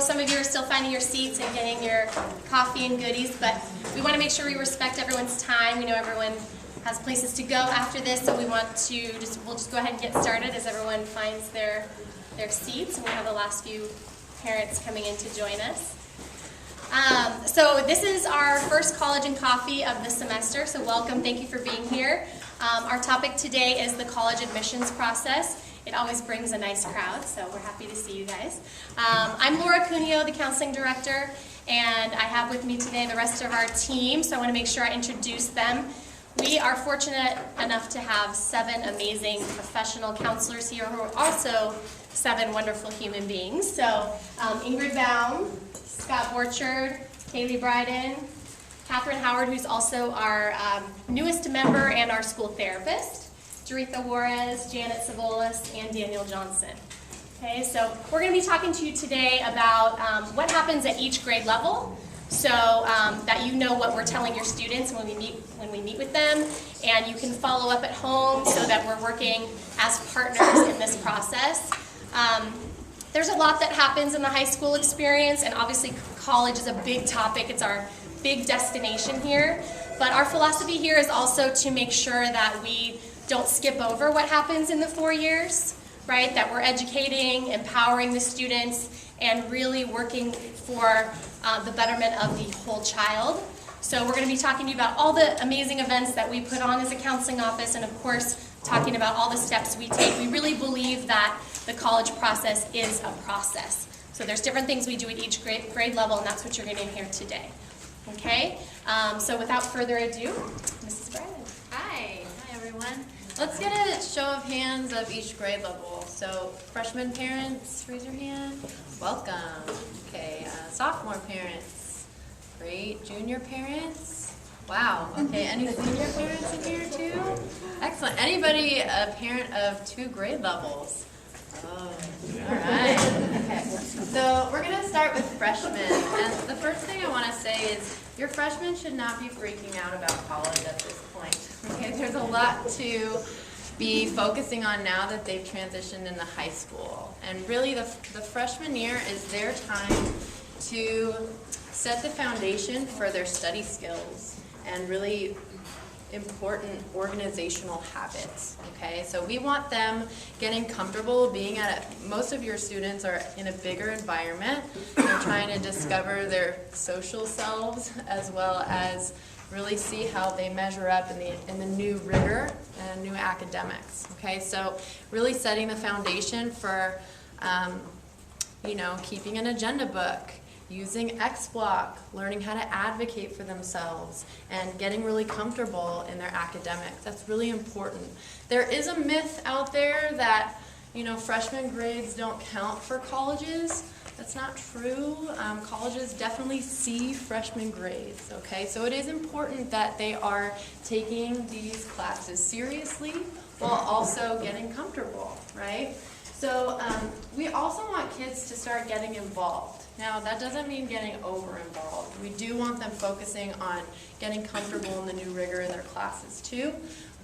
some of you are still finding your seats and getting your coffee and goodies, but we want to make sure we respect everyone's time. We know everyone has places to go after this, so we want to we'll just go ahead and get started as everyone finds their seats, and we have the last few parents coming in to join us. So this is our first College and Coffee of the semester, so welcome, thank you for being here. Our topic today is the college admissions process. It always brings a nice crowd, so we're happy to see you guys. I'm Laura Cuneo, the counseling director, and I have with me today the rest of our team, so I want to make sure I introduce them. We are fortunate enough to have 7 amazing professional counselors here who are also 7 wonderful human beings. So Ingrid Baum, Scott Borchard, Kaylee Bryden, Catherine Howard, who's also our newest member and our school therapist, Jaretha Juarez, Janet Savolas, and Daniel Johnson. Okay, so we're going to be talking to you today about what happens at each grade level, so that you know what we're telling your students when we meet with them, and you can follow up at home so that we're working as partners in this process. There's a lot that happens in the high school experience, and obviously college is a big topic. It's our big destination here, but our philosophy here is also to make sure that we don't skip over what happens in the 4 years, right? That we're educating, empowering the students, and really working for the betterment of the whole child. So we're going to be talking to you about all the amazing events that we put on as a counseling office, and of course talking about all the steps we take. We really believe that the college process is a process. So there's different things we do at each grade level, and that's what you're going to hear today. Okay? So without further ado, Mrs. Bryden. Hi everyone. Let's get a show of hands of each grade level. So freshman parents, raise your hand. Welcome. Okay, sophomore parents. Great. Junior parents. Wow. Okay, any senior parents in here too? Excellent. Anybody a parent of 2 grade levels? Oh, all right. Okay, so we're going to start with freshmen. And the first thing I want to say is your freshmen should not be freaking out about college at this point. Okay, there's a lot to be focusing on now that they've transitioned into high school. And really the freshman year is their time to set the foundation for their study skills and really important organizational habits. Okay, so we want them getting comfortable being most of your students are in a bigger environment. They're trying to discover their social selves as well as really see how they measure up in the new rigor and new academics. Okay, so really setting the foundation for keeping an agenda book, using X-Block, learning how to advocate for themselves, and getting really comfortable in their academics. That's really important. There is a myth out there that freshman grades don't count for colleges. That's not true. Colleges definitely see freshman grades, okay? So it is important that they are taking these classes seriously while also getting comfortable, right? So we also want kids to start getting involved. Now, that doesn't mean getting over-involved. We do want them focusing on getting comfortable in the new rigor in their classes too,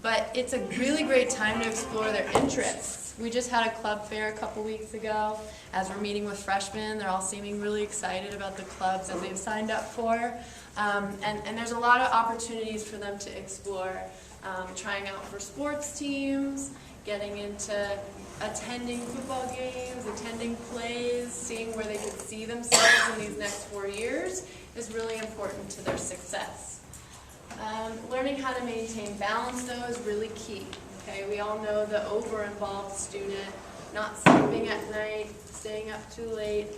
but it's a really great time to explore their interests. We just had a club fair a couple weeks ago. As we're meeting with freshmen, they're all seeming really excited about the clubs that they've signed up for. And there's a lot of opportunities for them to explore, trying out for sports teams, getting into attending football games, attending plays, seeing where they could see themselves in these next 4 years is really important to their success. Learning how to maintain balance, though, is really key. Okay, we all know the over-involved student, not sleeping at night, staying up too late,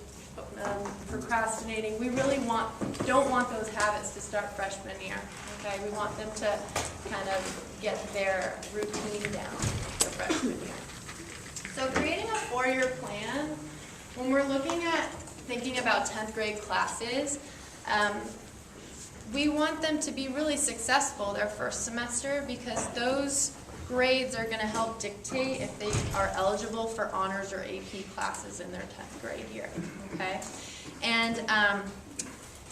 procrastinating. We really don't want those habits to start freshman year. Okay, we want them to kind of get their routine down for freshman year. So creating a 4-year plan, when we're looking at thinking about 10th grade classes, we want them to be really successful their first semester because those grades are going to help dictate if they are eligible for honors or AP classes in their 10th grade year, okay? And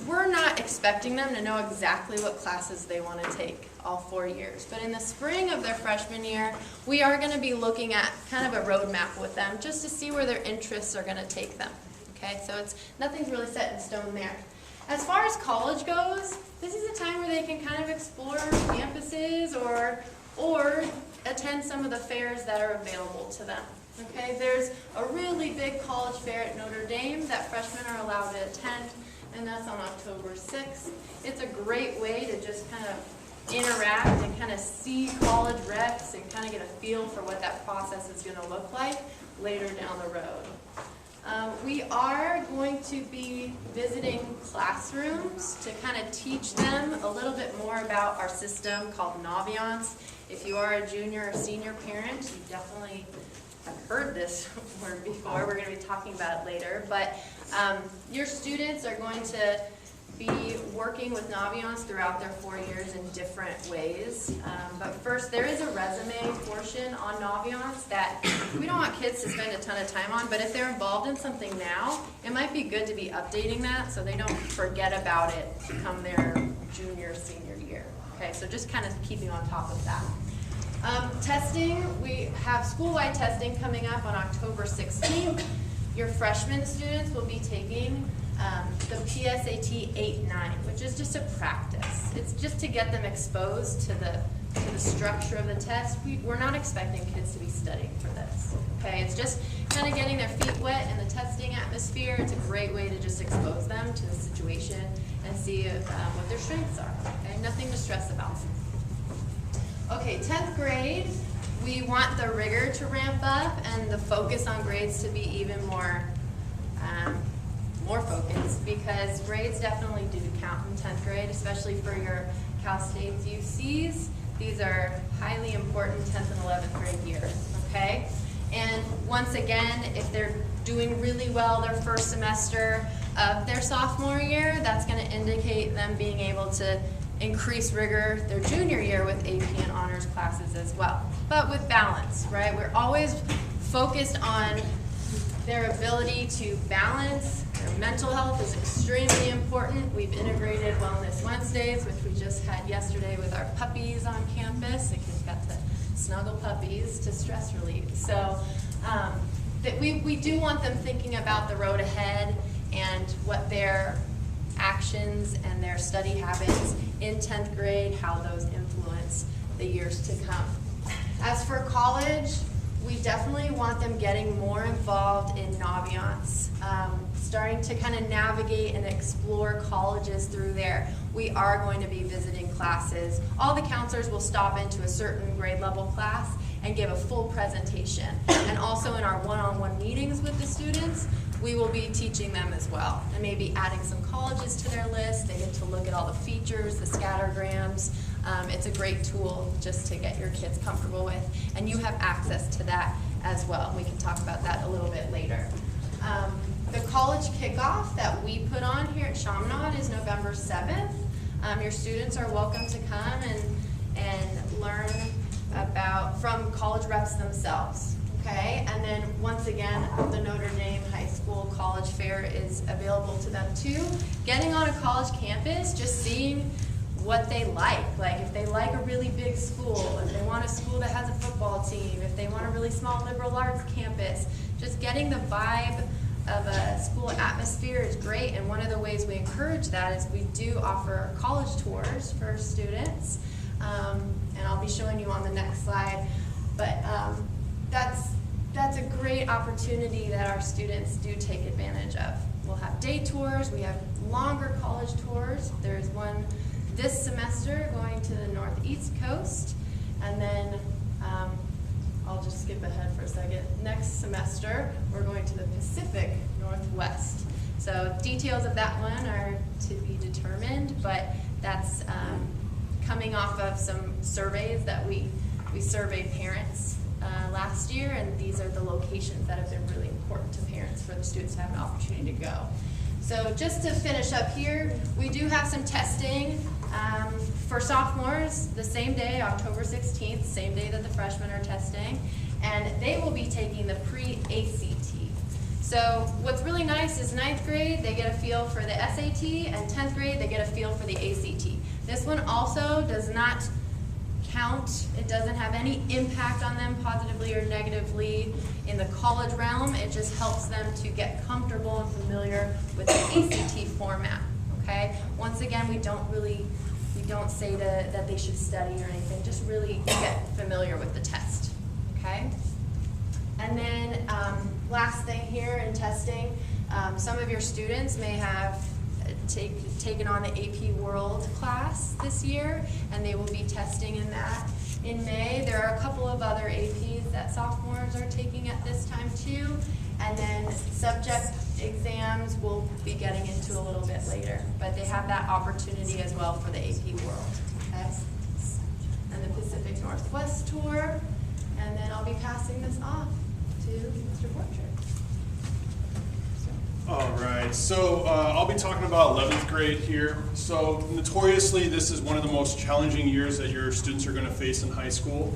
we're not expecting them to know exactly what classes they want to take all 4 years. But in the spring of their freshman year, we are going to be looking at kind of a roadmap with them just to see where their interests are going to take them. Okay, so nothing's really set in stone there. As far as college goes, this is a time where they can kind of explore campuses or attend some of the fairs that are available to them. Okay, there's a really big college fair at Notre Dame that freshmen are allowed to attend, and that's on October 6th. It's a great way to just kind of interact and kind of see college reps and kind of get a feel for what that process is going to look like later down the road. We are going to be visiting classrooms to kind of teach them a little bit more about our system called Naviance. If you are a junior or senior parent, you definitely have heard this word before. We're going to be talking about it later. But your students are going to be working with Naviance throughout their 4 years in different ways. But first, there is a resume portion on Naviance that we don't want kids to spend a ton of time on, but if they're involved in something now, it might be good to be updating that so they don't forget about it come their junior, senior year. Okay, so just kind of keeping on top of that. Testing, we have school-wide testing coming up on October 16th. Your freshman students will be taking the PSAT 8-9, which is just a practice. It's just to get them exposed to the structure of the test. We're not expecting kids to be studying for this. Okay, it's just kind of getting their feet wet in the testing atmosphere. It's a great way to just expose them to the situation and see what their strengths are. Okay, nothing to stress about. Okay, 10th grade, we want the rigor to ramp up and the focus on grades to be even more focused, because grades definitely do count in 10th grade, especially for your Cal State's UCs. These are highly important 10th and 11th grade years, okay? And once again, if they're doing really well their first semester of their sophomore year, that's going to indicate them being able to increase rigor their junior year with AP and honors classes as well, but with balance, right? We're always focused on their ability to balance. Their mental health is extremely important. We've integrated Wellness Wednesdays, which we just had yesterday with our puppies on campus. The kids got to snuggle puppies to stress relief. So we do want them thinking about the road ahead and what their actions and their study habits in 10th grade, how those influence the years to come. As for college, we definitely want them getting more involved in Naviance, starting to kind of navigate and explore colleges through there. We are going to be visiting classes. All the counselors will stop into a certain grade level class and give a full presentation. And also in our one-on-one meetings with the students, we will be teaching them as well, and maybe adding some colleges to their list. They get to look at all the features, the scattergrams. It's a great tool just to get your kids comfortable with, and you have access to that as well. We can talk about that a little bit later. The college kickoff that we put on here at Chaminade is November 7th. Your students are welcome to come and learn from college reps themselves. Okay, and then once again, the Notre Dame High School College Fair is available to them too. Getting on a college campus, just seeing what they like if they like a really big school, if they want a school that has a football team, if they want a really small liberal arts campus, just getting the vibe of a school atmosphere is great. And one of the ways we encourage that is we do offer college tours for students, and I'll be showing you on the next slide. But that's a great opportunity that our students do take advantage of. We'll have day tours, we have longer college tours. There's one this semester going to the northeast coast, and then I'll just skip ahead for a second. Next semester, we're going to the Pacific Northwest. So details of that one are to be determined, but that's coming off of some surveys that we surveyed parents last year, and these are the locations that have been really important to parents for the students to have an opportunity to go. So just to finish up here, we do have some testing for sophomores the same day, October 16th, same day that the freshmen are testing, and they will be taking the pre-ACT. So what's really nice is 9th grade, they get a feel for the SAT, and 10th grade, they get a feel for the ACT. This one also does not count. It doesn't have any impact on them positively or negatively in the college realm. It just helps them to get comfortable and familiar with the ACT format, okay? Once again, we don't say that they should study or anything, just really get familiar with the test, okay? And then last thing here in testing, some of your students may have taken on the AP World class this year, and they will be testing in that in May. There are a couple of other APs that sophomores are taking at this time too, and then subject exams we'll be getting into a little bit later, but they have that opportunity as well for the AP World, okay? And the Pacific Northwest tour, and then I'll be passing this off to Mr. Borchert. All right, so I'll be talking about 11th grade here. So notoriously, this is one of the most challenging years that your students are going to face in high school.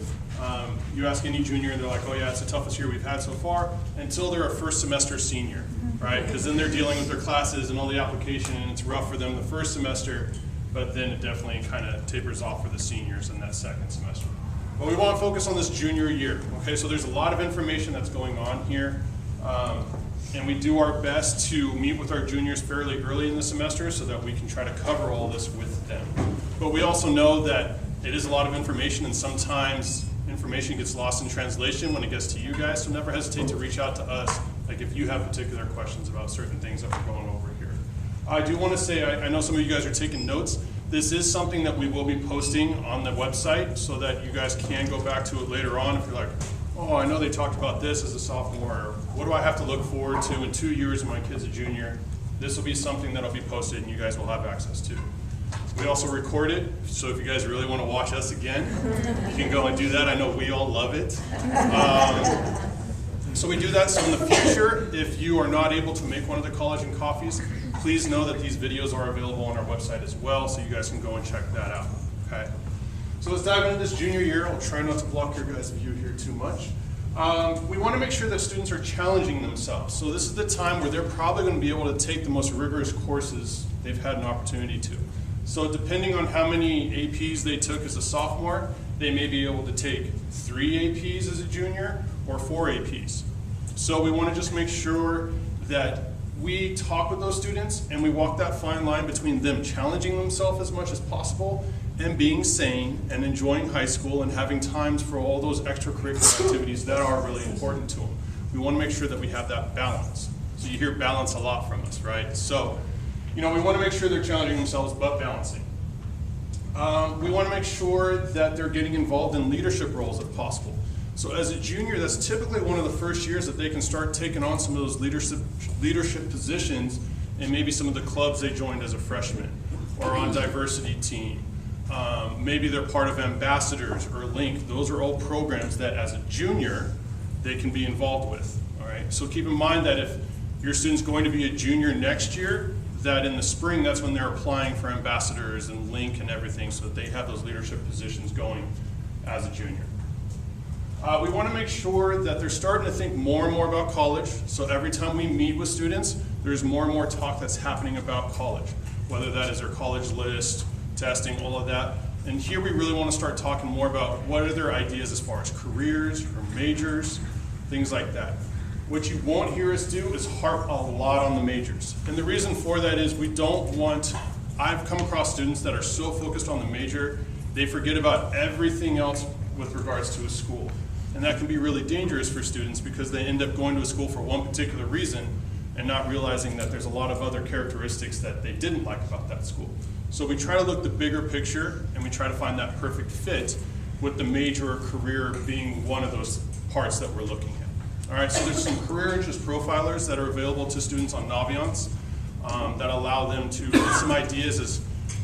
You ask any junior and they're like, oh yeah, it's the toughest year we've had so far, until they're a first semester senior, right? Because then they're dealing with their classes and all the application, and it's rough for them the first semester, but then it definitely kind of tapers off for the seniors in that second semester. But we want to focus on this junior year, okay? So there's a lot of information that's going on here. And we do our best to meet with our juniors fairly early in the semester so that we can try to cover all this with them. But we also know that it is a lot of information, and sometimes information gets lost in translation when it gets to you guys, so never hesitate to reach out to us, like if you have particular questions about certain things that we're going over here. I do want to say, I know some of you guys are taking notes. This is something that we will be posting on the website so that you guys can go back to it later on if you're like, oh, I know they talked about this as a sophomore, or what do I have to look forward to in 2 years when my kid's a junior? This will be something that'll be posted and you guys will have access to. We also record it, so if you guys really want to watch us again, you can go and do that. I know we all love it. So we do that, so in the future, if you are not able to make one of the college and coffees, please know that these videos are available on our website as well, so you guys can go and check that out, okay? So let's dive into this junior year. I'll try not to block your guys' view here too much. We want to make sure that students are challenging themselves. So this is the time where they're probably going to be able to take the most rigorous courses they've had an opportunity to. So depending on how many APs they took as a sophomore, they may be able to take 3 APs as a junior or 4 APs. So we want to just make sure that we talk with those students and we walk that fine line between them challenging themselves as much as possible and being sane and enjoying high school and having times for all those extracurricular activities that are really important to them. We want to make sure that we have that balance. So you hear balance a lot from us, right? So, we want to make sure they're challenging themselves but balancing. We want to make sure that they're getting involved in leadership roles if possible. So as a junior, that's typically one of the first years that they can start taking on some of those leadership positions in maybe some of the clubs they joined as a freshman or on diversity team. Maybe they're part of ambassadors or LINK. Those are all programs that as a junior, they can be involved with, all right? So keep in mind that if your student's going to be a junior next year, that in the spring, that's when they're applying for ambassadors and LINK and everything so that they have those leadership positions going as a junior. We want to make sure that they're starting to think more and more about college. So every time we meet with students, there's more and more talk that's happening about college, whether that is their college list, testing, all of that. And here we really want to start talking more about what are their ideas as far as careers or majors, things like that. What you won't hear us do is harp a lot on the majors. And the reason for that is I've come across students that are so focused on the major, they forget about everything else with regards to a school. And that can be really dangerous for students because they end up going to a school for one particular reason and not realizing that there's a lot of other characteristics that they didn't like about that school. So we try to look the bigger picture and we try to find that perfect fit with the major or career being one of those parts that we're looking at. All right, so there's some career interest profilers that are available to students on Naviance that allow them to get some ideas as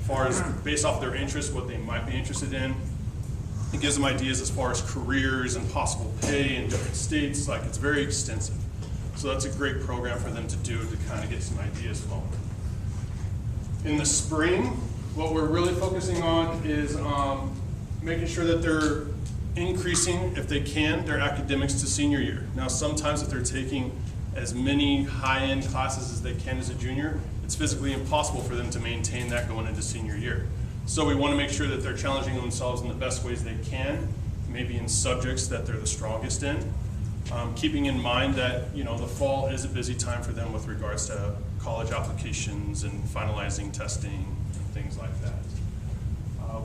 far as based off their interests, what they might be interested in. It gives them ideas as far as careers and possible pay in different states. Like, it's very extensive. So that's a great program for them to do to kind of get some ideas flowing. In the spring, what we're really focusing on is making sure that they're increasing, if they can, their academics to senior year. Now, sometimes if they're taking as many high-end classes as they can as a junior, it's physically impossible for them to maintain that going into senior year. So we want to make sure that they're challenging themselves in the best ways they can, maybe in subjects that they're the strongest in. Keeping in mind that the fall is a busy time for them with regards to college applications and finalizing testing and things like that.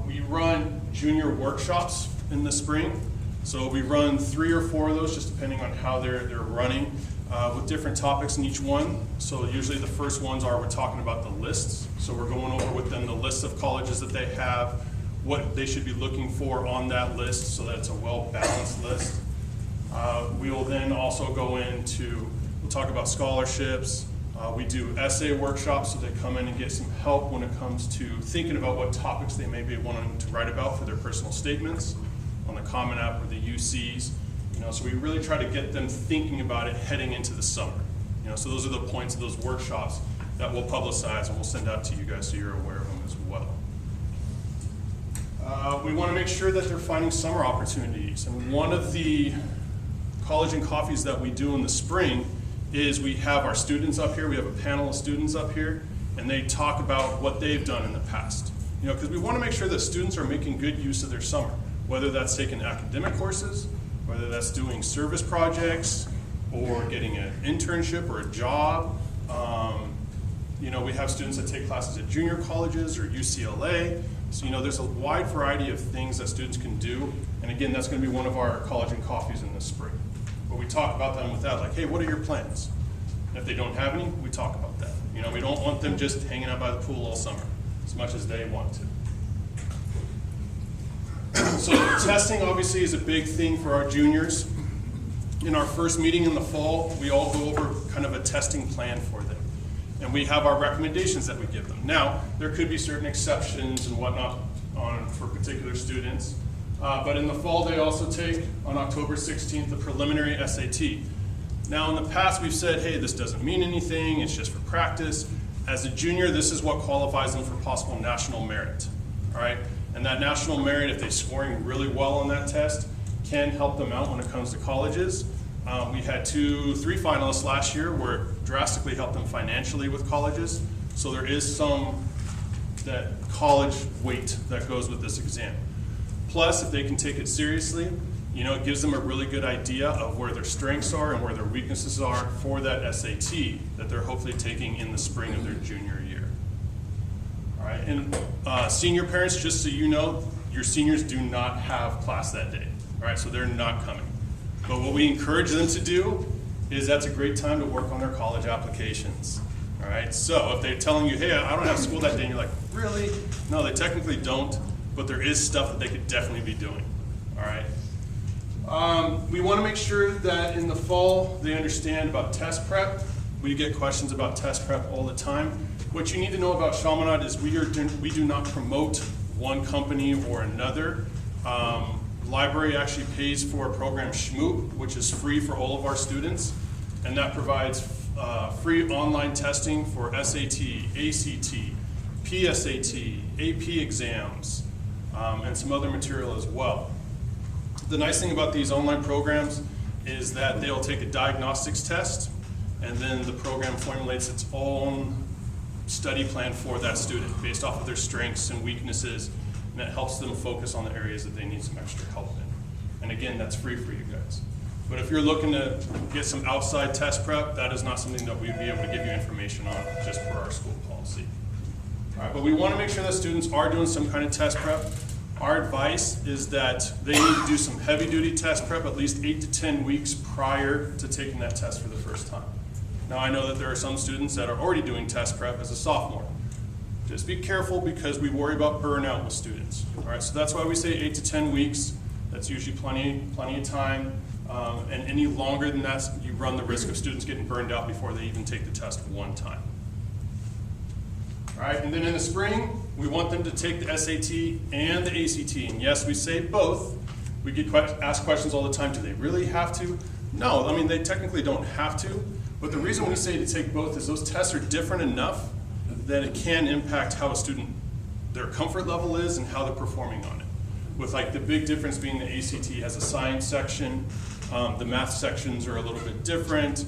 We run junior workshops in the spring. So we run 3 or 4 of those, just depending on how they're running, with different topics in each one. So usually the first ones we're talking about the lists. So we're going over with them the lists of colleges that they have, what they should be looking for on that list so that it's a well-balanced list. We will then also go into, we'll talk about scholarships. We do essay workshops, so they come in and get some help when it comes to thinking about what topics they may be wanting to write about for their personal statements on the Common App or the UCs. So we really try to get them thinking about it heading into the summer. So those are the points of those workshops that we'll publicize and we'll send out to you guys so you're aware of them as well. We want to make sure that they're finding summer opportunities. And one of the college and coffees that we do in the spring is we have our students up here. We have a panel of students up here, and they talk about what they've done in the past. Because we want to make sure that students are making good use of their summer, whether that's taking academic courses, whether that's doing service projects, or getting an internship or a job. We have students that take classes at junior colleges or UCLA. So there's a wide variety of things that students can do. And again, that's going to be one of our college and coffees in the spring. But we talk about them with that, like, hey, what are your plans? And if they don't have any, we talk about that. We don't want them just hanging out by the pool all summer, as much as they want to. So testing obviously is a big thing for our juniors. In our first meeting in the fall, we all go over kind of a testing plan for them. And we have our recommendations that we give them. Now, there could be certain exceptions and whatnot for particular students. But in the fall, they also take, on October 16th, the preliminary SAT. Now, in the past, we've said, hey, this doesn't mean anything, it's just for practice. As a junior, this is what qualifies them for possible national merit, all right? And that national merit, if they're scoring really well on that test, can help them out when it comes to colleges. We had 2-3 finalists last year where it drastically helped them financially with colleges. So there is some that college weight that goes with this exam. Plus, if they can take it seriously, it gives them a really good idea of where their strengths are and where their weaknesses are for that SAT that they're hopefully taking in the spring of their junior year. All right, and senior parents, just so you know, your seniors do not have class that day. All right, so they're not coming. But what we encourage them to do is that's a great time to work on their college applications. All right, so if they're telling you, hey, I don't have school that day, and you're like, really? No, they technically don't, but there is stuff that they could definitely be doing. All right. We want to make sure that in the fall they understand about test prep. We get questions about test prep all the time. What you need to know about Chaminade is we do not promote one company or another. Library actually pays for a program SHMOOP, which is free for all of our students, and that provides free online testing for SAT, ACT, PSAT, AP exams, and some other material as well. The nice thing about these online programs is that they'll take a diagnostics test, and then the program formulates its own study plan for that student based off of their strengths and weaknesses, and that helps them focus on the areas that they need some extra help in. And again, that's free for you guys. But if you're looking to get some outside test prep, that is not something that we'd be able to give you information on just for our school policy. All right, but we want to make sure that students are doing some kind of test prep. Our advice is that they need to do some heavy-duty test prep at least 8 to 10 weeks prior to taking that test for the first time. Now, I know that there are some students that are already doing test prep as a sophomore. Just be careful because we worry about burnout with students. All right, so that's why we say 8 to 10 weeks. That's usually plenty of time. And any longer than that, you run the risk of students getting burned out before they even take the test one time. All right, and then in the spring, we want them to take the SAT and the ACT. And yes, we say both. We get asked questions all the time. Do they really have to? No, I mean, they technically don't have to. But the reason we say to take both is those tests are different enough that it can impact how a student, their comfort level is and how they're performing on it. With like the big difference being the ACT has a science section, the math sections are a little bit different.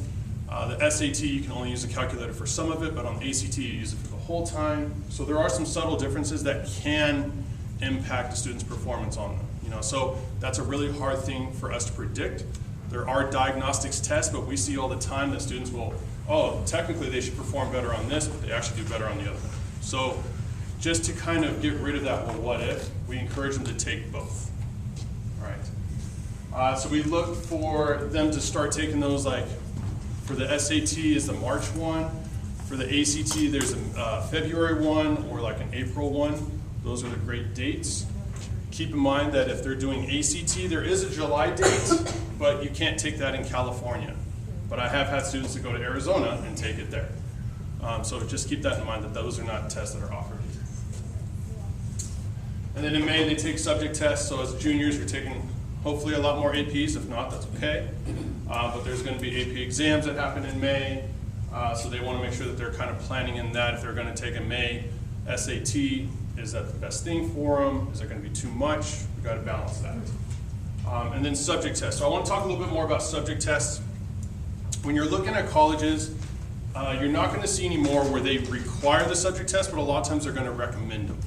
The SAT, you can only use a calculator for some of it, but on the ACT, you use it for the whole time. So there are some subtle differences that can impact the student's performance on them. So that's a really hard thing for us to predict. There are diagnostics tests, but we see all the time that students will, oh, technically they should perform better on this, but they actually do better on the other one. So just to kind of get rid of that, well, what if, we encourage them to take both. All right. So we look for them to start taking those, like for the SAT is the March one. For the ACT, there's a February one or like an April one. Those are the great dates. Keep in mind that if they're doing ACT, there is a July date, but you can't take that in California. But I have had students that go to Arizona and take it there. So just keep that in mind that those are not tests that are offered. And then in May, they take subject tests. So as juniors, you're taking hopefully a lot more APs. If not, that's okay. But there's going to be AP exams that happen in May. So they want to make sure that they're kind of planning in that. If they're going to take a May SAT, is that the best thing for them? Is it going to be too much? We've got to balance that. And then subject tests. So I want to talk a little bit more about subject tests. When you're looking at colleges, you're not going to see any more where they require the subject test, but a lot of times they're going to recommend them.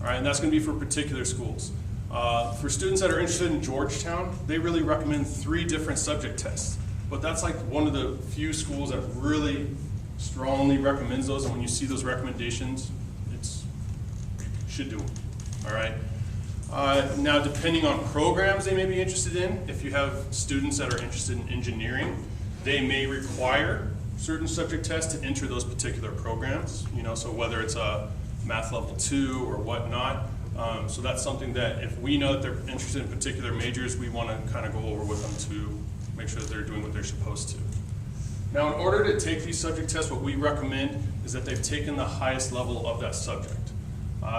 All right, and that's going to be for particular schools. For students that are interested in Georgetown, they really recommend 3 different subject tests. But that's like one of the few schools that really strongly recommends those, and when you see those recommendations, you should do them. All right. Now, depending on programs they may be interested in, if you have students that are interested in engineering, they may require certain subject tests to enter those particular programs. So whether it's a math level 2 or whatnot. So that's something that if we know that they're interested in particular majors, we want to kind of go over with them to make sure that they're doing what they're supposed to. Now, in order to take these subject tests, what we recommend is that they've taken the highest level of that subject.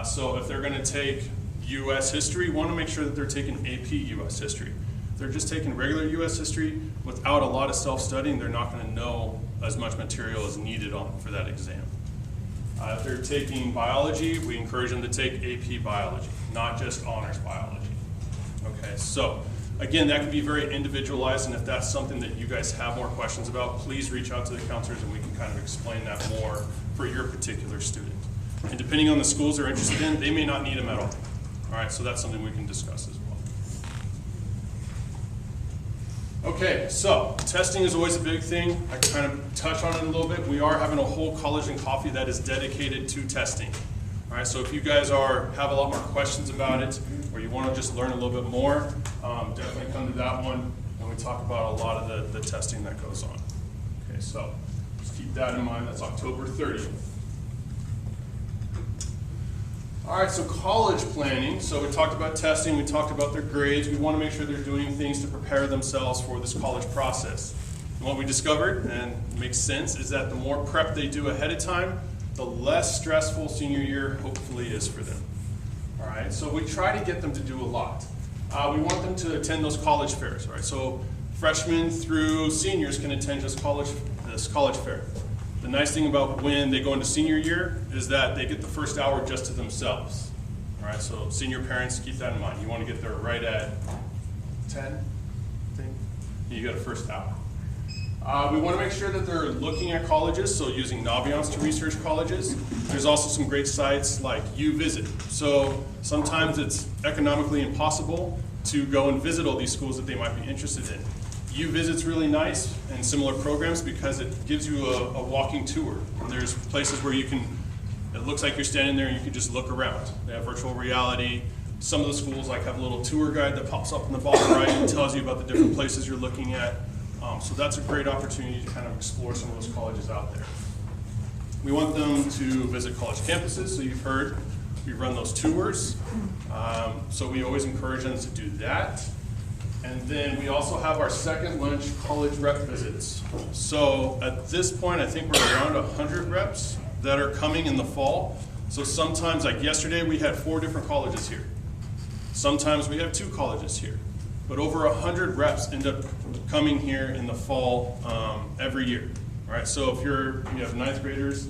So if they're going to take U.S. history, we want to make sure that they're taking AP U.S. history. If they're just taking regular U.S. history without a lot of self-studying, they're not going to know as much material as needed for that exam. If they're taking biology, we encourage them to take AP biology, not just honors biology. Okay, so again, that can be very individualized, and if that's something that you guys have more questions about, please reach out to the counselors and we can kind of explain that more for your particular student. And depending on the schools they're interested in, they may not need them at all. All right, so that's something we can discuss as well. Okay, so testing is always a big thing. I kind of touch on it a little bit. We are having a whole college and coffee that is dedicated to testing. All right, so if you guys have a lot more questions about it, or you want to just learn a little bit more, definitely come to that one, and we talk about a lot of the testing that goes on. Okay, so just keep that in mind. That's October 30th. All right, so college planning. So we talked about testing, we talked about their grades. We want to make sure they're doing things to prepare themselves for this college process. And what we discovered, and it makes sense, is that the more prep they do ahead of time, the less stressful senior year hopefully is for them. All right, so we try to get them to do a lot. We want them to attend those college fairs, right? So freshmen through seniors can attend this college fair. The nice thing about when they go into senior year is that they get the first hour just to themselves. All right, so senior parents, keep that in mind. You want to get there right at 10, I think. You got a first hour. We want to make sure that they're looking at colleges, so using Naviance to research colleges. There's also some great sites like UVisit. So sometimes it's economically impossible to go and visit all these schools that they might be interested in. UVisit's really nice and similar programs because it gives you a walking tour. And there's places where it looks like you're standing there and you can just look around. They have virtual reality. Some of the schools have a little tour guide that pops up in the bottom right and tells you about the different places you're looking at. So that's a great opportunity to kind of explore some of those colleges out there. We want them to visit college campuses, so you've heard we run those tours. So we always encourage them to do that. And then we also have our second lunch college rep visits. So at this point, I think we're around 100 reps that are coming in the fall. So sometimes, like yesterday, we had 4 different colleges here. Sometimes we have 2 colleges here. But over 100 reps end up coming here in the fall every year. All right, so if you have 9th graders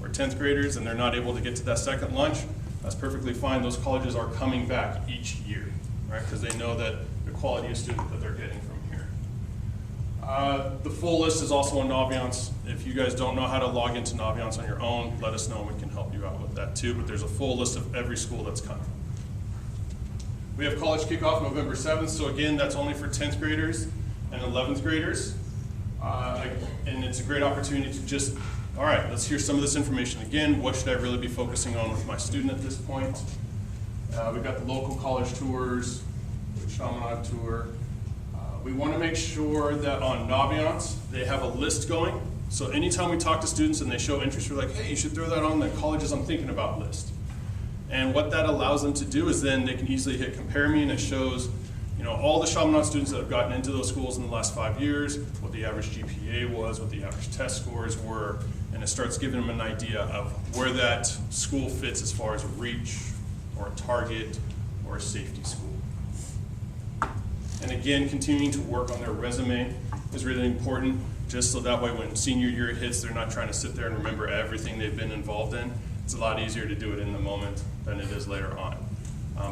or 10th graders and they're not able to get to that second lunch, that's perfectly fine. Those colleges are coming back each year, right? Because they know that the quality of student that they're getting from here. The full list is also on Naviance. If you guys don't know how to log into Naviance on your own, let us know and we can help you out with that too. But there's a full list of every school that's coming. We have college kickoff November 7th. So again, that's only for 10th graders and 11th graders. And it's a great opportunity to just, all right, let's hear some of this information again. What should I really be focusing on with my student at this point? We've got the local college tours, the Chaminade tour. We want to make sure that on Naviance, they have a list going. So anytime we talk to students and they show interest, we're like, hey, you should throw that on the colleges I'm thinking about list. And what that allows them to do is then they can easily hit compare me, and it shows, you know, all the Chaminade students that have gotten into those schools in the last 5 years, what the average GPA was, what the average test scores were, and it starts giving them an idea of where that school fits as far as a reach or a target or a safety school. And again, continuing to work on their resume is really important, just so that way when senior year hits, they're not trying to sit there and remember everything they've been involved in. It's a lot easier to do it in the moment than it is later on.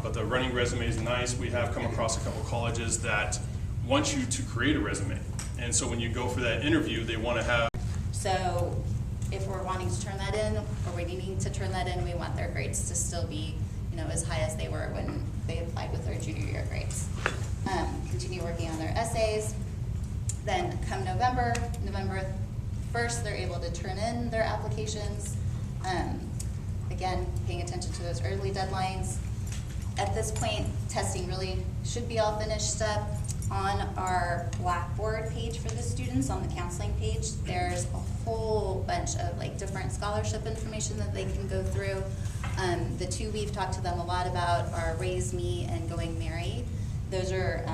But the running resume is nice. We have come across a couple colleges that want you to create a resume. And so when you go for that interview, they want to have. So if we're wanting to turn that in, or we're needing to turn that in, we want their grades to still be, you know, as high as they were when they applied with their junior year grades. Continue working on their essays. Then come November 1st, they're able to turn in their applications. Again, paying attention to those early deadlines. At this point, testing really should be all finished up. On our Blackboard page for the students, on the counseling page, there's a whole bunch of like different scholarship information that they can go through. The two we've talked to them a lot about are Raise Me and Going Mary. Those are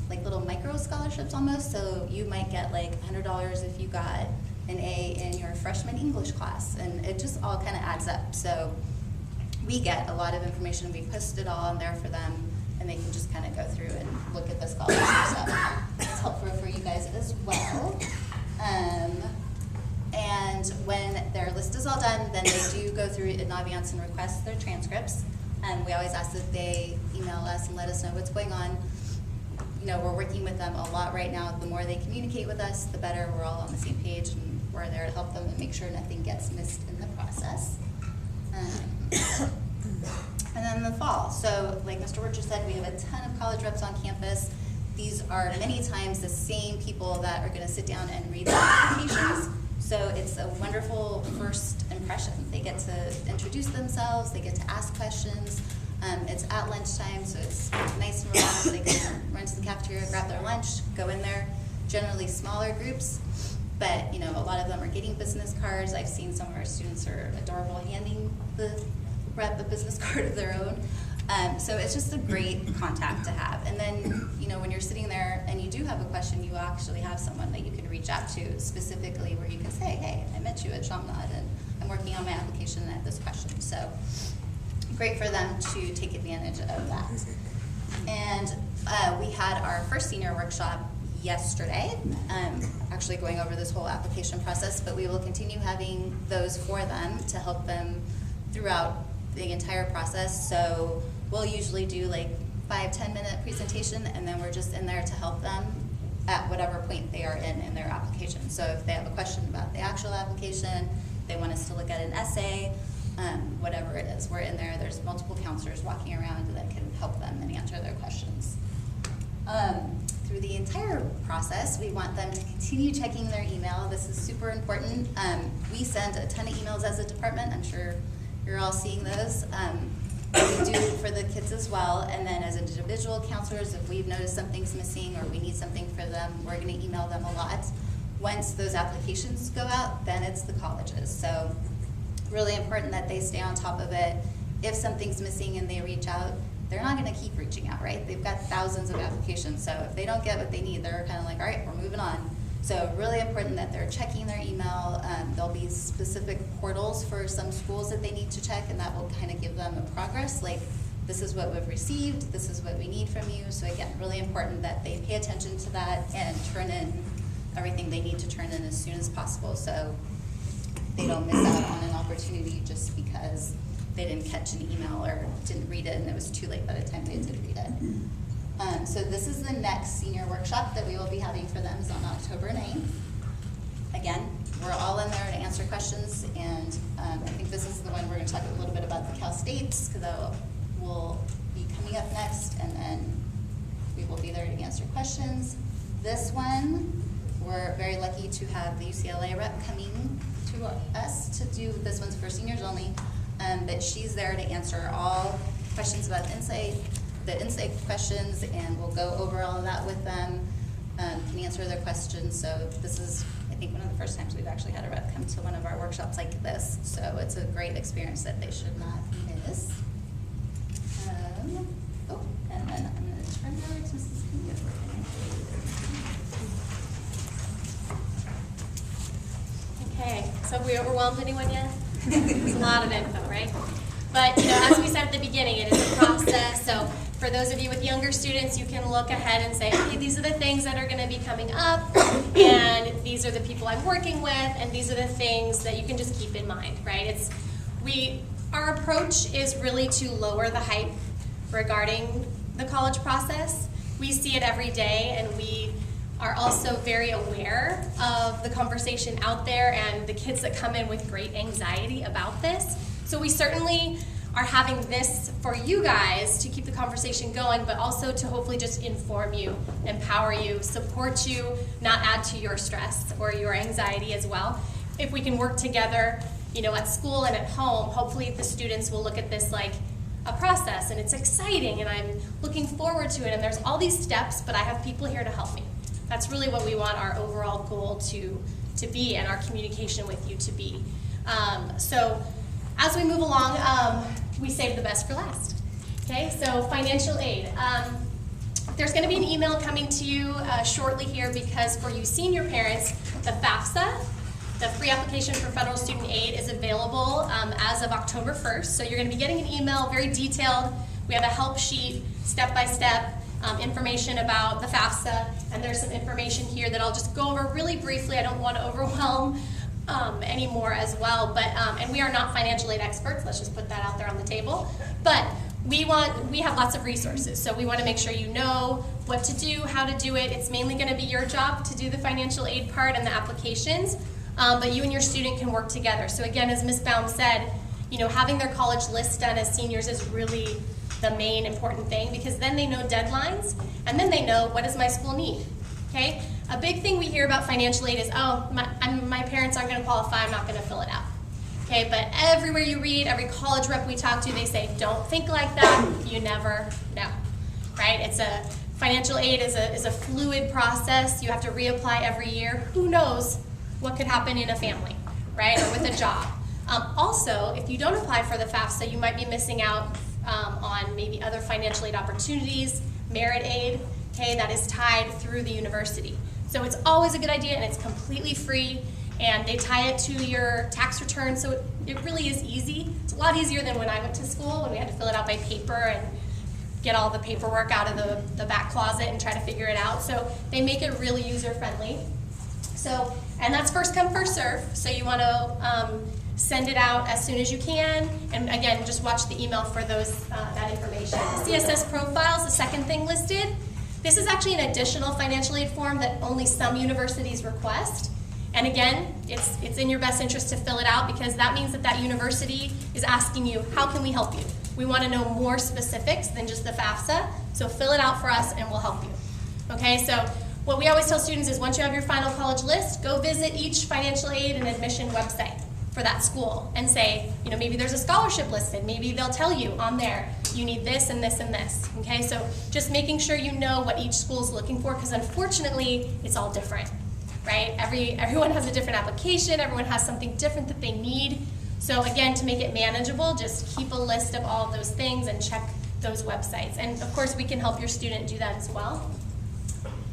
like little micro scholarships almost, so you might get like $100 if you got an A in your freshman English class, and it just all kind of adds up. So we get a lot of information, we post it all on there for them, and they can just kind of go through and look at the scholarship stuff. It's helpful for you guys as well. And when their list is all done, then they do go through Naviance and request their transcripts. We always ask that they email us and let us know what's going on. You know, we're working with them a lot right now. The more they communicate with us, the better. We're all on the same page, and we're there to help them and make sure nothing gets missed in the process. And then the fall. So like Mr. Wirtz said, we have a ton of college reps on campus. These are many times the same people that are going to sit down and read the applications. So it's a wonderful first impression. They get to introduce themselves, they get to ask questions. It's at lunchtime, so it's nice and relaxed. They can run to the cafeteria, grab their lunch, go in there. Generally smaller groups, but you know, a lot of them are getting business cards. I've seen some of our students are adorable handing the rep a business card of their own. So it's just a great contact to have. And then, you know, when you're sitting there and you do have a question, you actually have someone that you can reach out to specifically where you can say, hey, I met you at Chaminade and I'm working on my application and I have this question. So great for them to take advantage of that. And we had our first senior workshop yesterday, actually going over this whole application process, but we will continue having those for them to help them throughout the entire process. So we'll usually do like 5-10 minute presentation, and then we're just in there to help them at whatever point they are in their application. So if they have a question about the actual application, they want us to look at an essay, whatever it is, we're in there. There's multiple counselors walking around that can help them and answer their questions. Through the entire process, we want them to continue checking their email. This is super important. We send a ton of emails as a department. I'm sure you're all seeing those. We do for the kids as well. And then as individual counselors, if we've noticed something's missing or we need something for them, we're going to email them a lot. Once those applications go out, then it's the colleges. So really important that they stay on top of it. If something's missing and they reach out, they're not going to keep reaching out, right? They've got thousands of applications. So if they don't get what they need, they're kind of like, all right, we're moving on. So really important that they're checking their email. There'll be specific portals for some schools that they need to check, and that will kind of give them a progress, like this is what we've received, this is what we need from you. So again, really important that they pay attention to that and turn in everything they need to turn in as soon as possible, so they don't miss out on an opportunity just because they didn't catch an email or didn't read it and it was too late by the time they did read it. So this is the next senior workshop that we will be having for them is on October 9th. Again, we're all in there to answer questions, and I think this is the one we're going to talk a little bit about the Cal States, because that will be coming up next, and then we will be there to answer questions. This one, we're very lucky to have the UCLA rep coming to us to do, this one's for seniors only, but she's there to answer all questions about the insight questions, and we'll go over all of that with them, can answer their questions. So this is, I think, one of the first times we've actually had a rep come to one of our workshops like this. So it's a great experience that they should not miss. And then I'm going to turn it over to Mrs. Kinga for financial aid. Okay, so have we overwhelmed anyone yet? It's a lot of info, right? But, you know, as we said at the beginning, it is a process. So for those of you with younger students, you can look ahead and say, okay, these are the things that are going to be coming up, and these are the people I'm working with, and these are the things that you can just keep in mind, right? Our approach is really to lower the hype regarding the college process. We see it every day, and we are also very aware of the conversation out there and the kids that come in with great anxiety about this. So we certainly are having this for you guys to keep the conversation going, but also to hopefully just inform you, empower you, support you, not add to your stress or your anxiety as well. If we can work together, you know, at school and at home, hopefully the students will look at this like a process, and it's exciting, and I'm looking forward to it, and there's all these steps, but I have people here to help me. That's really what we want our overall goal to be, and our communication with you to be. So as we move along, we save the best for last. Okay, so financial aid. There's going to be an email coming to you shortly here, because for you senior parents, the FAFSA, the free application for federal student aid, is available as of October 1st. So you're going to be getting an email, very detailed. We have a help sheet, step-by-step information about the FAFSA, and there's some information here that I'll just go over really briefly. I don't want to overwhelm anymore as well, but and we are not financial aid experts. Let's just put that out there on the table. But we have lots of resources, so we want to make sure you know what to do, how to do it. It's mainly going to be your job to do the financial aid part and the applications, but you and your student can work together. So again, as Ms. Baum said, you know, having their college list done as seniors is really the main important thing, because then they know deadlines, and then they know, what does my school need? Okay? A big thing we hear about financial aid is, oh, my parents aren't going to qualify, I'm not going to fill it out. Okay, but everywhere you read, every college rep we talk to, they say, don't think like that, you never know, right? Financial aid is a fluid process. You have to reapply every year. Who knows what could happen in a family, right, or with a job. Also, if you don't apply for the FAFSA, you might be missing out on maybe other financial aid opportunities, merit aid, okay, that is tied through the university. So it's always a good idea, and it's completely free, and they tie it to your tax return, so it really is easy. It's a lot easier than when I went to school, when we had to fill it out by paper and get all the paperwork out of the back closet and try to figure it out. So they make it really user-friendly. So, and that's first come, first serve, so you want to send it out as soon as you can, and again, just watch the email for that information. The CSS profiles, the second thing listed. This is actually an additional financial aid form that only some universities request. And again, it's in your best interest to fill it out, because that means that university is asking you, how can we help you? We want to know more specifics than just the FAFSA, so fill it out for us and we'll help you. Okay, so what we always tell students is, once you have your final college list, go visit each financial aid and admission website for that school and say, you know, maybe there's a scholarship listed. Maybe they'll tell you on there, you need this and this and this. Okay, so just making sure you know what each school is looking for, because unfortunately, it's all different, right? Everyone has a different application. Everyone has something different that they need. So again, to make it manageable, just keep a list of all of those things and check those websites. And of course, we can help your student do that as well.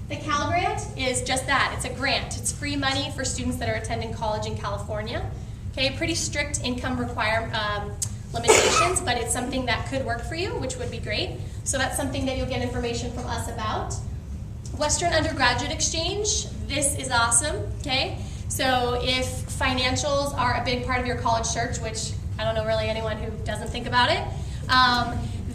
The Cal Grant is just that. It's a grant. It's free money for students that are attending college in California. Okay, pretty strict income limitations, but it's something that could work for you, which would be great. So that's something that you'll get information from us about. Western Undergraduate Exchange, this is awesome, okay? So if financials are a big part of your college search, which I don't know really anyone who doesn't think about it,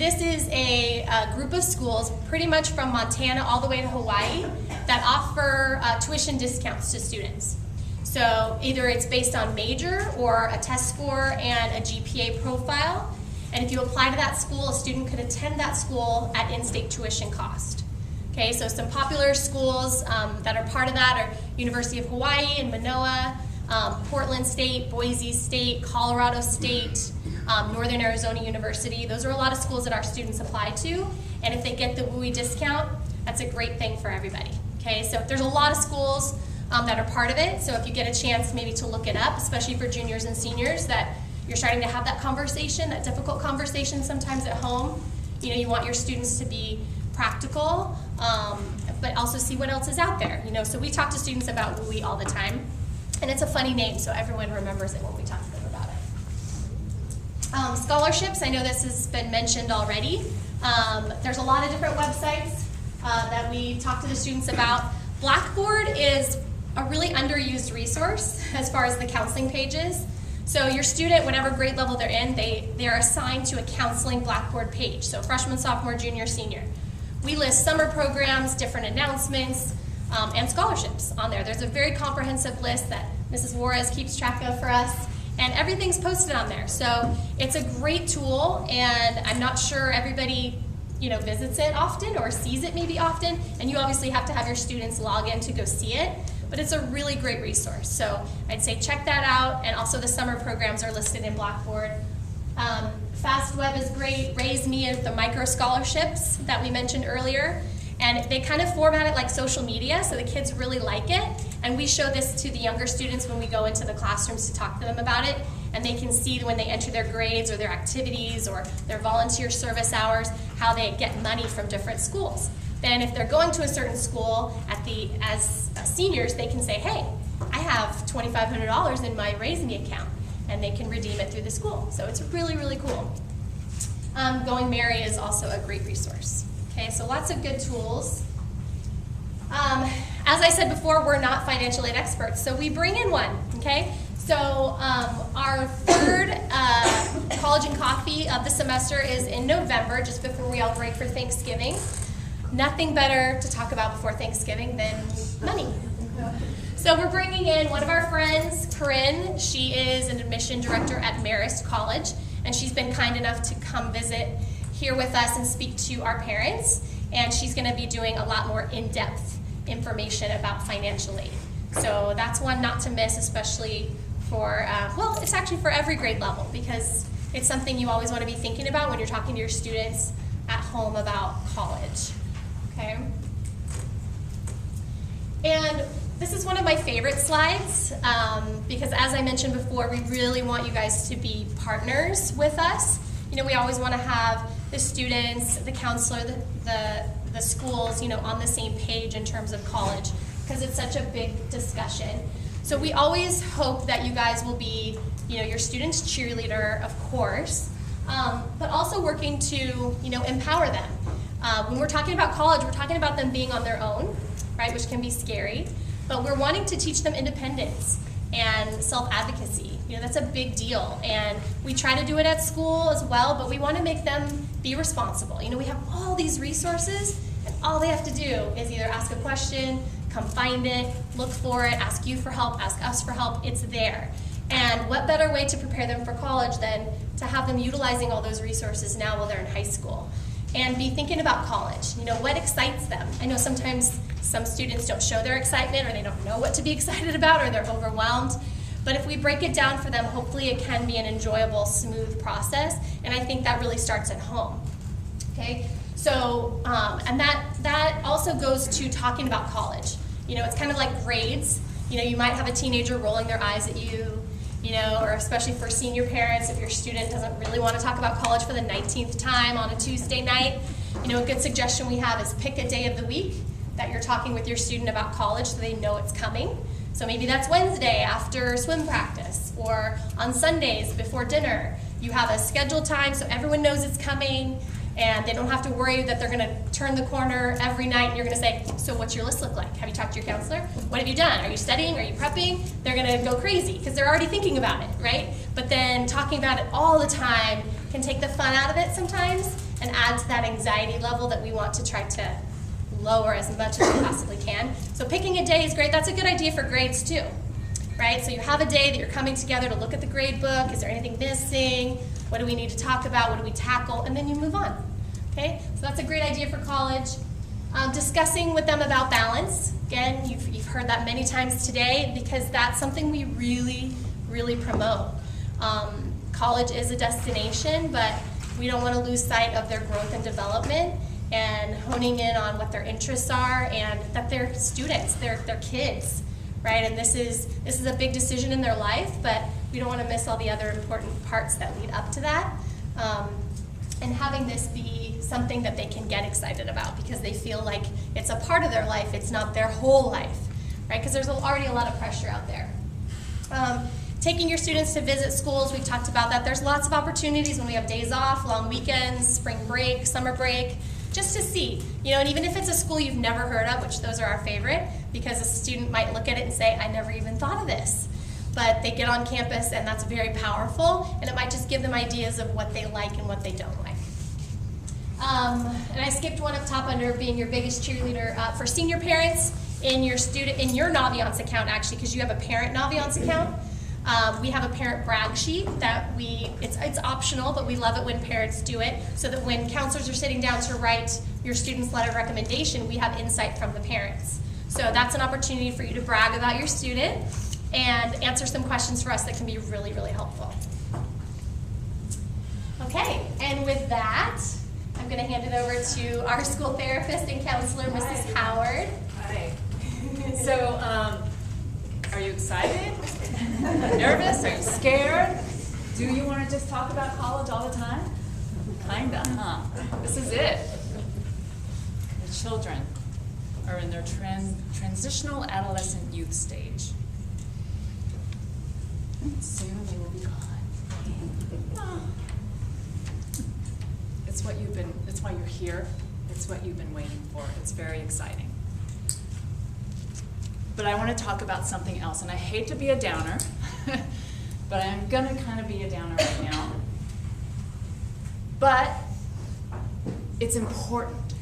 this is a group of schools pretty much from Montana all the way to Hawaii that offer tuition discounts to students. So either it's based on major or a test score and a GPA profile. And if you apply to that school, a student could attend that school at in-state tuition cost. Okay, so some popular schools that are part of that are University of Hawaii in Manoa, Portland State, Boise State, Colorado State, Northern Arizona University. Those are a lot of schools that our students apply to, and if they get the WUI discount, that's a great thing for everybody. Okay, so there's a lot of schools that are part of it, so if you get a chance maybe to look it up, especially for juniors and seniors, that you're starting to have that conversation, that difficult conversation sometimes at home. You know, you want your students to be practical, but also see what else is out there. You know, so we talk to students about WUI all the time, and it's a funny name, so everyone remembers it when we talk to them about it. Scholarships, I know this has been mentioned already. There's a lot of different websites that we talk to the students about. Blackboard is a really underused resource as far as the counseling pages. So your student, whatever grade level they're in, they are assigned to a counseling Blackboard page. So freshman, sophomore, junior, senior. We list summer programs, different announcements, and scholarships on there. There's a very comprehensive list that Mrs. Juarez keeps track of for us, and everything's posted on there. So it's a great tool, and I'm not sure everybody, you know, visits it often or sees it maybe often, and you obviously have to have your students log in to go see it, but it's a really great resource. So I'd say check that out, and also the summer programs are listed in Blackboard. FastWeb is great. Raise Me is the micro scholarships that we mentioned earlier, and they kind of format it like social media, so the kids really like it, and we show this to the younger students when we go into the classrooms to talk to them about it, and they can see when they enter their grades or their activities or their volunteer service hours how they get money from different schools. Then if they're going to a certain school as seniors, they can say, hey, I have $2,500 in my Raise Me account, and they can redeem it through the school. So it's really, really cool. Going Merry is also a great resource. Okay, so lots of good tools. As I said before, we're not financial aid experts, so we bring in one, okay? So our third college and coffee of the semester is in November, just before we all break for Thanksgiving. Nothing better to talk about before Thanksgiving than money. So we're bringing in one of our friends, Corinne. She is an admission director at Marist College, and she's been kind enough to come visit here with us and speak to our parents, and she's going to be doing a lot more in-depth information about financial aid. So that's one not to miss, especially for, well, it's actually for every grade level, because it's something you always want to be thinking about when you're talking to your students at home about college. Okay? And this is one of my favorite slides, because as I mentioned before, we really want you guys to be partners with us. You know, we always want to have the students, the counselor, the schools, you know, on the same page in terms of college, because it's such a big discussion. So we always hope that you guys will be, you know, your students' cheerleader, of course, but also working to, you know, empower them. When we're talking about college, we're talking about them being on their own, right, which can be scary, but we're wanting to teach them independence and self-advocacy. You know, that's a big deal, and we try to do it at school as well, but we want to make them be responsible. You know, we have all these resources, and all they have to do is either ask a question, come find it, look for it, ask you for help, ask us for help. It's there. And what better way to prepare them for college than to have them utilizing all those resources now while they're in high school? And be thinking about college. You know, what excites them? I know sometimes some students don't show their excitement, or they don't know what to be excited about, or they're overwhelmed. But if we break it down for them, hopefully it can be an enjoyable, smooth process. And I think that really starts at home. Okay? So, and that also goes to talking about college. You know, it's kind of like grades. You know, you might have a teenager rolling their eyes at you, you know, or especially for senior parents, if your student doesn't really want to talk about college for the 19th time on a Tuesday night, you know, a good suggestion we have is pick a day of the week that you're talking with your student about college so they know it's coming. So maybe that's Wednesday after swim practice, or on Sundays before dinner. You have a scheduled time so everyone knows it's coming, and they don't have to worry that they're going to turn the corner every night and you're going to say, so what's your list look like? Have you talked to your counselor? What have you done? Are you studying? Are you prepping? They're going to go crazy because they're already thinking about it, right? But then talking about it all the time can take the fun out of it sometimes, and add to that anxiety level that we want to try to lower as much as we possibly can. So picking a day is great. That's a good idea for grades too, right? So you have a day that you're coming together to look at the grade book. Is there anything missing? What do we need to talk about? What do we tackle? And then you move on, okay? So that's a great idea for college. Discussing with them about balance. Again, you've heard that many times today because that's something we really, really promote. College is a destination, but we don't want to lose sight of their growth and development and honing in on what their interests are and that they're students, they're kids, right? And this is a big decision in their life, but we don't want to miss all the other important parts that lead up to that. And having this be something that they can get excited about because they feel like it's a part of their life, it's not their whole life, right? Because there's already a lot of pressure out there. Taking your students to visit schools, we've talked about that. There's lots of opportunities when we have days off, long weekends, spring break, summer break, just to see, and even if it's a school you've never heard of, which those are our favorite, because a student might look at it and say, I never even thought of this. But they get on campus and that's very powerful, and it might just give them ideas of what they like and what they don't like. And I skipped one up top under being your biggest cheerleader for senior parents in your Naviance account, actually, because you have a parent Naviance account. We have a parent brag sheet that it's optional, but we love it when parents do it, so that when counselors are sitting down to write your student's letter of recommendation, we have insight from the parents. So that's an opportunity for you to brag about your student and answer some questions for us that can be really, really helpful. Okay, and with that, I'm going to hand it over to our school therapist and counselor, Mrs. Howard. Hi. So, are you excited? Nervous? Are you scared? Do you want to just talk about college all the time? Kinda, huh? This is it. The children are in their transitional adolescent youth stage. Soon they will be gone. It's why you're here. It's what you've been waiting for. It's very exciting. But I want to talk about something else, and I hate to be a downer, but I'm going to kind of be a downer right now. But it's important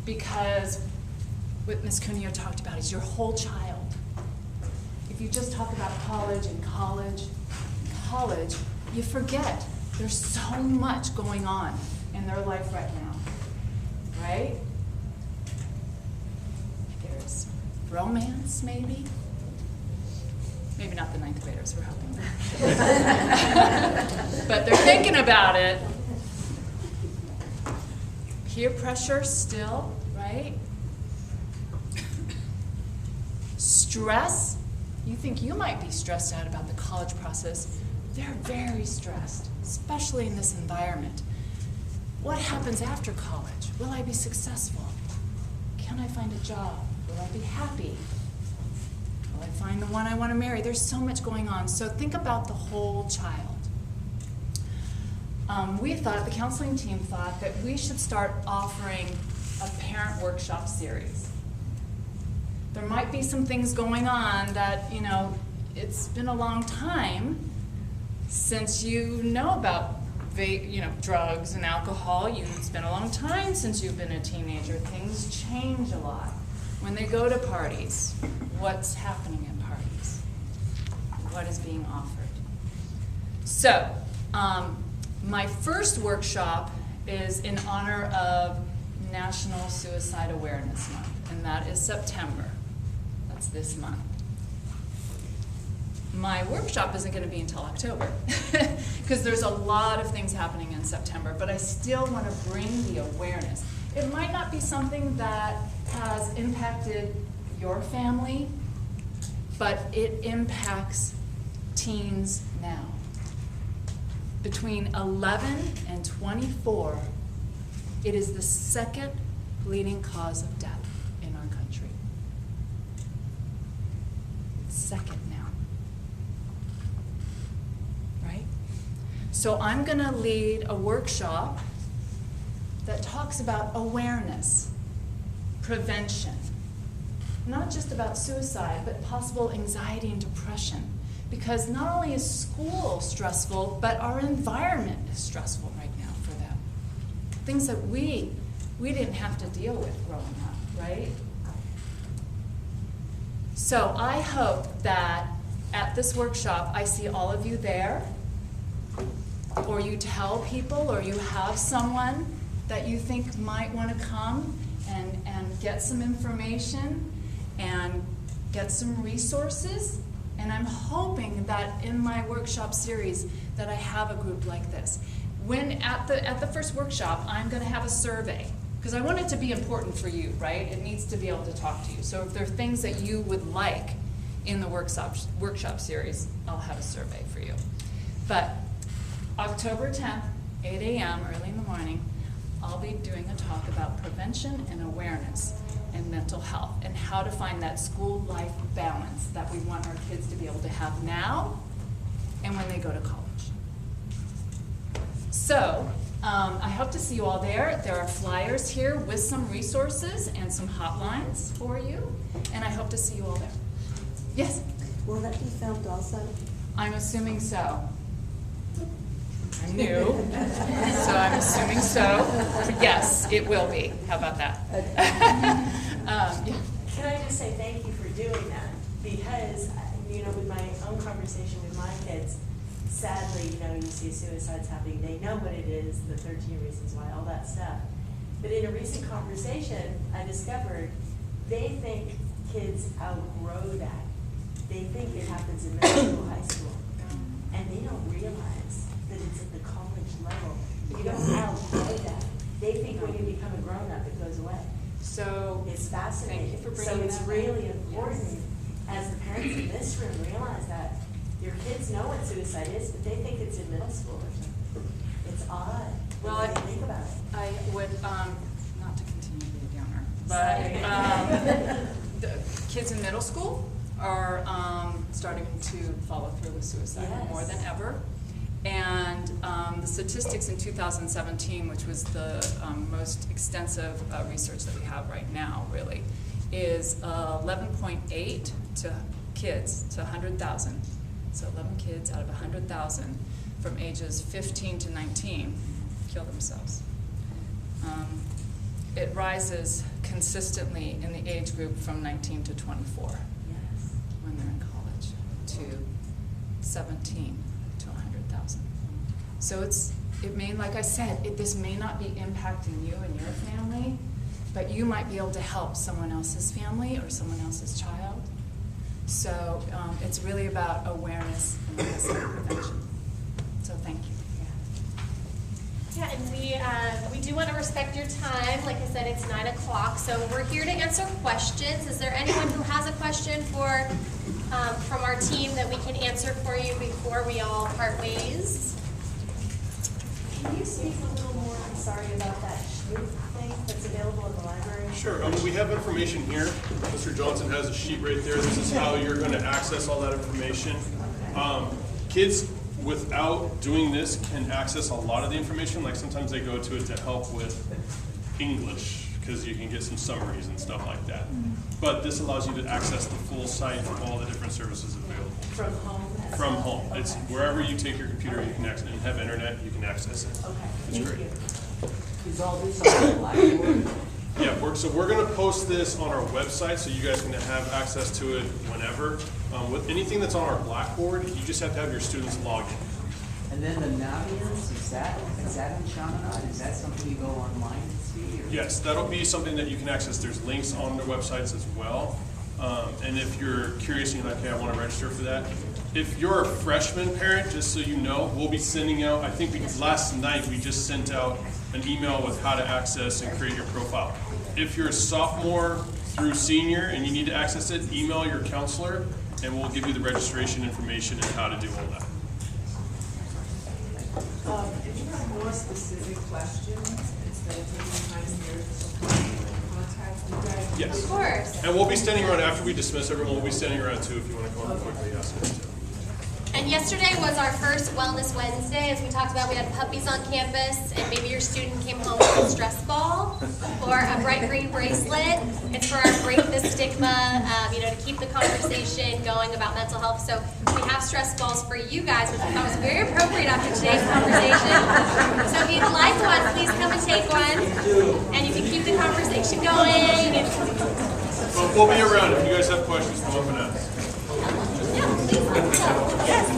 because what Ms. Cuneo talked about is your whole child. If you just talk about college, you forget there's so much going on in their life right now, right? There's romance, maybe not the 9th graders, we're hoping. But they're thinking about it. Peer pressure still, right? Stress. You think you might be stressed out about the college process. They're very stressed, especially in this environment. What happens after college? Will I be successful? Can I find a job? Will I be happy? Will I find the one I want to marry? There's so much going on. So think about the whole child. The counseling team thought that we should start offering a parent workshop series. There might be some things going on that, it's been a long time since you know about drugs and alcohol. It's been a long time since you've been a teenager. Things change a lot. When they go to parties, what's happening at parties? What is being offered? So, my first workshop is in honor of National Suicide Awareness Month, and that is September. That's this month. My workshop isn't going to be until October because there's a lot of things happening in September, but I still want to bring the awareness. It might not be something that has impacted your family, but it impacts teens now. Between 11 and 24, it is the second leading cause of death in our country. Second now. Right? So I'm going to lead a workshop that talks about awareness, prevention, not just about suicide, but possible anxiety and depression. Because not only is school stressful, but our environment is stressful right now for them. things that we didn't have to deal with growing up, right? So I hope that at this workshop, I see all of you there, or you tell people, or you have someone that you think might want to come and get some information and get some resources. And I'm hoping that in my workshop series that I have a group like this. When at the first workshop, I'm going to have a survey, because I want it to be important for you, right? It needs to be able to talk to you. So if there are things that you would like in the workshop series, I'll have a survey for you. But October 10th, 8 a.m., early in the morning, I'll be doing a talk about prevention and awareness and mental health and how to find that school life balance that we want our kids to be able to have now and when they go to college. So I hope to see you all there. There are flyers here with some resources and some hotlines for you, and I hope to see you all there. Yes? Will that be filmed also? I'm assuming so. I'm new, so I'm assuming so. Yes, it will be. How about that? Yeah. Can I just say thank you for doing that? Because, with my own conversation with my kids, sadly, you see suicides happening. They know what it is, the 13 reasons why, all that stuff. But in a recent conversation, I discovered they think kids outgrow that. They think it happens in middle school, high school. And they don't realize that it's at the college level. You don't outgrow that. They think when you become a grown-up, it goes away. So It's fascinating. Thank you for So bringing it's that really up. important, as the parents in this room realize that your kids know what suicide is, but they think it's in middle school or something. It's odd. Well, when they think about it. I would, not to continue to be a downer, Sorry. but the kids in middle school are starting to follow through with suicide Yes. more than ever. And the statistics in 2017, which was the most extensive research that we have right now, really, is 11.8 to kids to 100,000. So 11 kids out of 100,000 from ages 15 to 19 kill themselves. It rises consistently in the age group from 19 to 24 Yes. when they're in college to 17 to 100,000. So it may, like I said, this may not be impacting you and your family, but you might be able to help someone else's family or someone else's child. So it's really about awareness and prevention. So thank you. Yeah, and we do want to respect your time. Like I said, it's 9 o'clock, so we're here to answer questions. Is there anyone who has a question from our team that we can answer for you before we all part ways? Can you speak a little more, I'm sorry, about that Schmoop thing that's available in the library? Sure. We have information here. Mr. Johnson has a sheet right there. This is how you're going to access all that information. Kids, without doing this, can access a lot of the information. Like sometimes they go to it to help with English, because you can get some summaries and stuff like that. But this allows you to access the full site of all the different services available. From home? From home. It's wherever you take your computer, you can access it. And have internet, you can access it. Okay, It's thank great. you. Is all this on the Blackboard? Yeah, so we're going to post this on our website so you guys can have access to it whenever. With anything that's on our Blackboard, you just have to have your students log in. And then the Navians, is that in Chaminade? Is that something you go online to see? Or? Yes, that'll be something that you can access. There's links on their websites as well. And if you're curious and you're like, hey, I want to register for that. If you're a freshman parent, just so you know, we'll be sending out, I think because last night we just sent out an email with how to access and create your profile. If you're a sophomore through senior and you need to access it, email your counselor and we'll give you the registration information and how to do all that. If you have more specific questions, instead of taking time here, contact you guys. Yes. Of course. And we'll be standing around after we dismiss everyone. We'll be standing around too if you want to come up and quickly ask us too. And yesterday was our first Wellness Wednesday. As we talked about, we had puppies on campus, and maybe your student came home with a stress ball or a bright green bracelet. It's for our Break the Stigma, to keep the conversation going about mental health. So we have stress balls for you guys, which I thought was very appropriate after today's conversation. So if you'd like one, please come and take one. We'll be around. If you guys have questions, come up and ask. Yes.